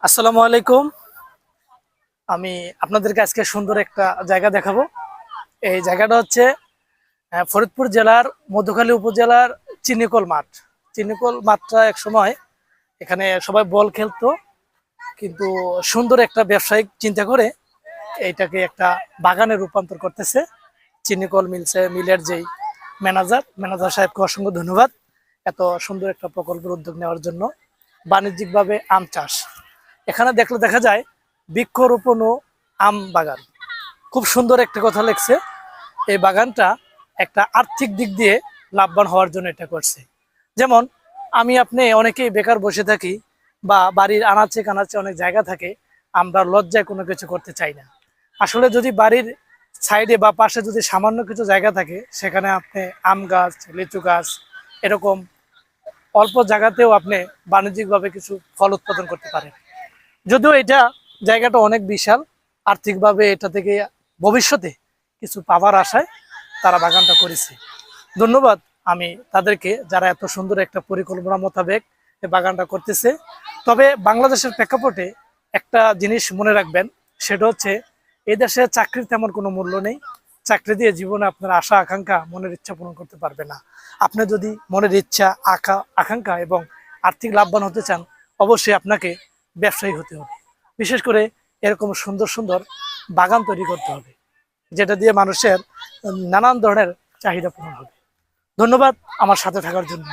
আসসালামু আলাইকুম। আমি আপনাদেরকে আজকে সুন্দর একটা জায়গা দেখাবো। এই জায়গাটা হচ্ছে ফরিদপুর জেলার মধুখালী উপজেলার চিনিকল মাঠ। চিনিকল মাঠটা এক সময় এখানে সবাই বল খেলতো, কিন্তু সুন্দর একটা ব্যবসায়িক চিন্তা করে এইটাকে একটা বাগানে রূপান্তর করতেছে। চিনিকল মিলের যেই ম্যানেজার সাহেবকে অসংখ্য ধন্যবাদ এত সুন্দর একটা প্রকল্পের উদ্যোগ নেওয়ার জন্য। বাণিজ্যিকভাবে আম চাষ এখানে দেখলে দেখা যায়, বৃক্ষরোপণ ও আম বাগান। খুব সুন্দর একটা কথা লেখছে। এই বাগানটা একটা আর্থিক দিক দিয়ে লাভবান হওয়ার জন্য এটা করছে। যেমন আমি আপনি অনেকেই বেকার বসে থাকি, বা বাড়ির আনাচে কানাচে অনেক জায়গা থাকে, আমরা লজ্জায় কোনো কিছু করতে চাই না। আসলে যদি বাড়ির সাইডে বা পাশে যদি সামান্য কিছু জায়গা থাকে, সেখানে আপনি আম গাছ, লিচু গাছ, এরকম অল্প জায়গাতেও আপনি বাণিজ্যিকভাবে কিছু ফল উৎপাদন করতে পারেন। যদিও এটা জায়গাটা অনেক বিশাল, আর্থিকভাবে এটা থেকে ভবিষ্যতে কিছু পাওয়ার আশায় তারা বাগানটা করেছে। ধন্যবাদ আমি তাদেরকে, যারা এত সুন্দর একটা পরিকল্পনা মোতাবেক এই বাগানটা করতেছে। তবে বাংলাদেশের প্রেক্ষাপটে একটা জিনিস মনে রাখবেন, সেটা হচ্ছে এই দেশে চাকরির তেমন কোনো মূল্য নেই। চাকরি দিয়ে জীবনে আপনার আশা আকাঙ্ক্ষা, মনের ইচ্ছা পূরণ করতে পারবে না। আপনি যদি মনের ইচ্ছা আকাঙ্ক্ষা এবং আর্থিক লাভবান হতে চান, অবশ্যই আপনাকে ব্যবসায়ী হতে হবে। বিশেষ করে এরকম সুন্দর সুন্দর বাগান তৈরি করতে হবে, যেটা দিয়ে মানুষের নানান ধরনের চাহিদা পূরণ হবে। ধন্যবাদ আমার সাথে থাকার জন্য।